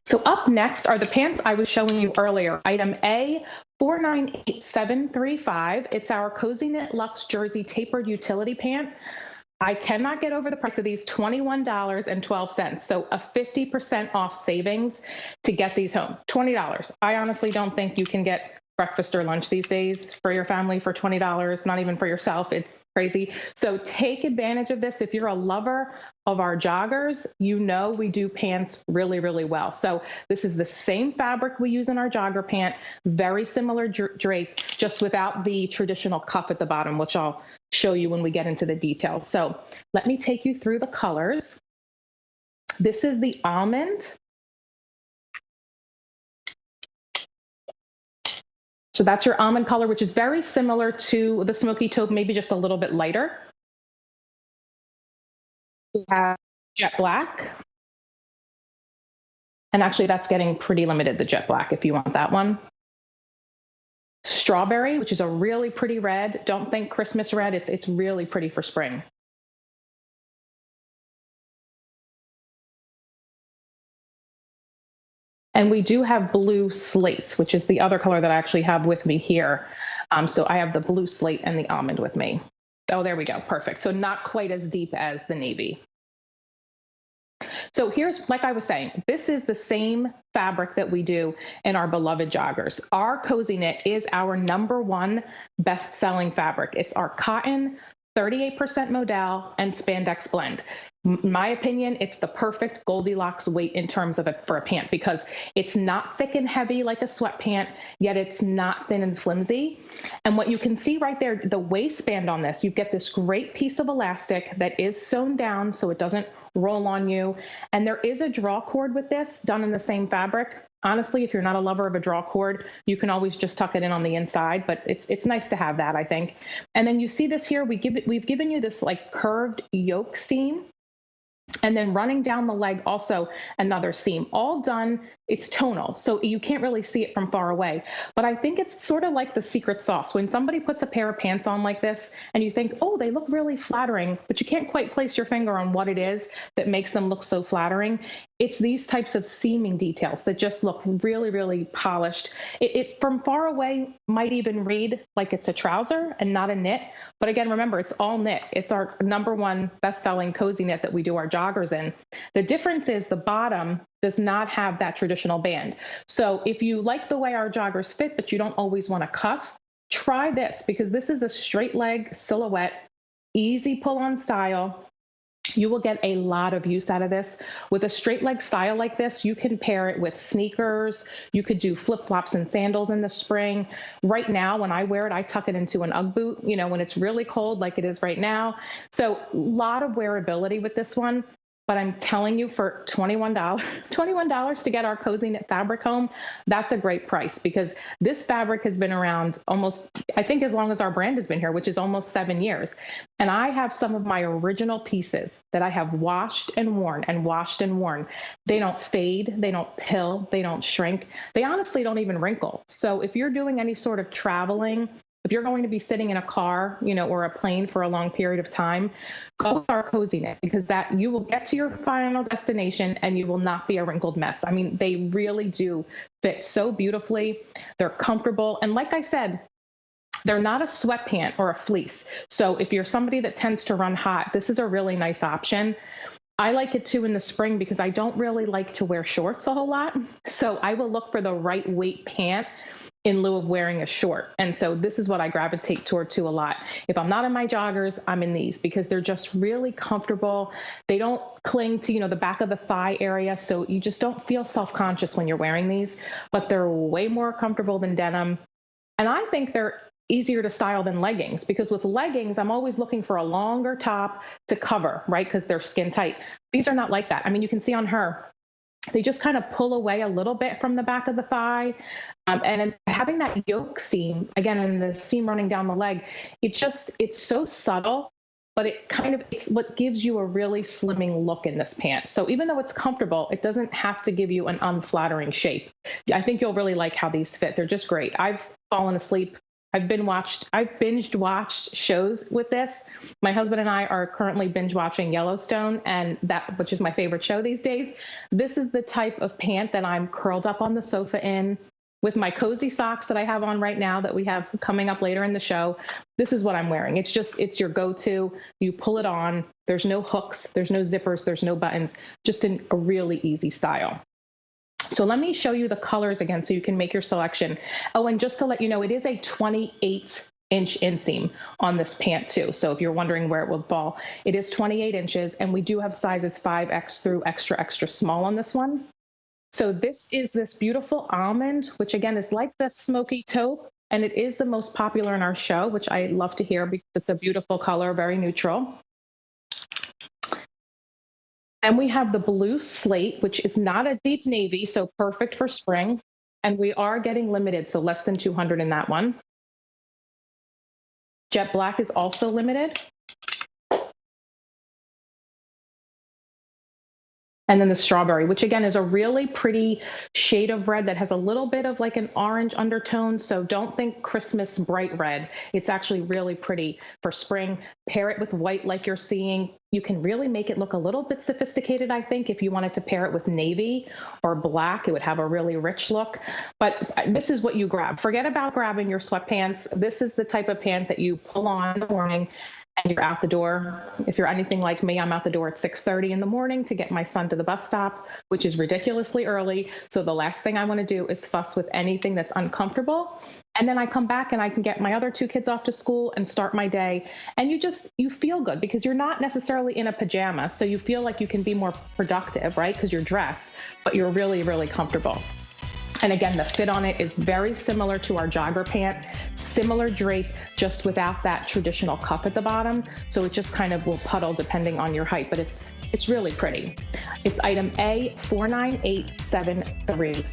So up next are the pants I was showing you earlier. Item A, 498735. It's our Cozy Knit Luxe Jersey Tapered Utility Pant. I cannot get over the price of these, $21.12. So a 50% off savings to get these home. $20. I honestly don't think you can get breakfast or lunch these days for your family for $20, not even for yourself. It's crazy. So take advantage of this. If you're a lover of our joggers, you know we do pants really, really well. So this is the same fabric we use in our jogger pant, very similar drape, just without the traditional cuff at the bottom, which I'll show you when we get into the details. So let me take you through the colors. This is the almond. So that's your almond color, which is very similar to the smoky taupe, maybe just a little bit lighter. We have jet black. And actually that's getting pretty limited, the jet black, if you want that one. Strawberry, which is a really pretty red. Don't think Christmas red, it's really pretty for spring. And we do have blue slate, which is the other color that I actually have with me here. So I have the blue slate and the almond with me. Oh, there we go. Perfect. So not quite as deep as the navy. So here's, like I was saying, this is the same fabric that we do in our beloved joggers. Our Cozy Knit is our #1 best-selling fabric. It's our cotton, 38% modal, and spandex blend. In my opinion, it's the perfect Goldilocks weight in terms of it for a pant, because it's not thick and heavy like a sweat pant, yet it's not thin and flimsy. And what you can see right there, the waistband on this, you get this great piece of elastic that is sewn down so it doesn't roll on you. And there is a draw cord with this done in the same fabric. Honestly, if you're not a lover of a draw cord, you can always just tuck it in on the inside, but it's nice to have that, I think. And then you see this here, we've given you this like curved yoke seam. And then running down the leg, also another seam, all done. It's tonal, so you can't really see it from far away. But I think it's sort of like the secret sauce. When somebody puts a pair of pants on like this and you think, oh, they look really flattering, but you can't quite place your finger on what it is that makes them look so flattering. It's these types of seaming details that just look really, really polished. It from far away might even read like it's a trouser and not a knit. But again, remember, it's all knit. It's our #1 best-selling Cozy Knit that we do our joggers in. The difference is the bottom does not have that traditional band. So if you like the way our joggers fit, but you don't always want to cuff, try this, because this is a straight leg silhouette, easy pull-on style. You will get a lot of use out of this. With a straight leg style like this, you can pair it with sneakers. You could do flip-flops and sandals in the spring. Right now, when I wear it, I tuck it into an Ugg boot, you know, when it's really cold like it is right now. So a lot of wearability with this one. But I'm telling you, for $21 to get our Cozy Knit fabric home, that's a great price, because this fabric has been around almost, I think, as long as our brand has been here, which is almost 7 years. And I have some of my original pieces that I have washed and worn and washed and worn. They don't fade, they don't pill, they don't shrink. They honestly don't even wrinkle. So if you're doing any sort of traveling, if you're going to be sitting in a car, you know, or a plane for a long period of time, go with our Cozy Knit, because that you will get to your final destination and you will not be a wrinkled mess. I mean, they really do fit so beautifully. They're comfortable. And like I said, they're not a sweat pant or a fleece. So if you're somebody that tends to run hot, this is a really nice option. I like it too in the spring, because I don't really like to wear shorts a whole lot. So I will look for the right weight pant in lieu of wearing a short. And so this is what I gravitate toward too a lot. If I'm not in my joggers, I'm in these, because they're just really comfortable. They don't cling to, you know, the back of the thigh area. So you just don't feel self-conscious when you're wearing these, but they're way more comfortable than denim. And I think they're easier to style than leggings, because with leggings, I'm always looking for a longer top to cover, right? Because they're skin tight. These are not like that. I mean, you can see on her, they just kind of pull away a little bit from the back of the thigh. And having that yoke seam, again, and the seam running down the leg, it's so subtle, but it's what gives you a really slimming look in this pant. So even though it's comfortable, it doesn't have to give you an unflattering shape. I think you'll really like how these fit. They're just great. I've fallen asleep I've binged watched shows with this. My husband and I are currently binge watching Yellowstone, and which is my favorite show these days. This is the type of pant that I'm curled up on the sofa in with my cozy socks that I have on right now that we have coming up later in the show. This is what I'm wearing. It's your go-to. You pull it on. There's no hooks, there's no zippers, there's no buttons, just a really easy style. So let me show you the colors again so you can make your selection. Oh, and just to let you know, it is a 28-inch inseam on this pant too. So if you're wondering where it will fall, it is 28 inches, and we do have sizes 5X through extra, extra small on this one. So this is this beautiful almond, which again is like the smoky taupe, and it is the most popular in our show, which I love to hear because it's a beautiful color, very neutral. And we have the blue slate, which is not a deep navy, so perfect for spring. And we are getting limited, so less than 200 in that one. Jet black is also limited. And then the strawberry, which again is a really pretty shade of red that has a little bit of like an orange undertone. So don't think Christmas bright red. It's actually really pretty for spring. Pair it with white like you're seeing. You can really make it look a little bit sophisticated, I think. If you wanted to pair it with navy or black, it would have a really rich look. But this is what you grab. Forget about grabbing your sweatpants. This is the type of pant that you pull on in the morning and you're out the door. If you're anything like me, I'm out the door at 6:30 in the morning to get my son to the bus stop, which is ridiculously early. So the last thing I want to do is fuss with anything that's uncomfortable. And then I come back and I can get my other 2 kids off to school and start my day. And you feel good because you're not necessarily in a pajama. So you feel like you can be more productive, right? Because you're dressed, but you're really, really comfortable. And again, the fit on it is very similar to our jogger pant, similar drape, just without that traditional cuff at the bottom. So it just kind of will puddle depending on your height, but it's really pretty. It's item A49873.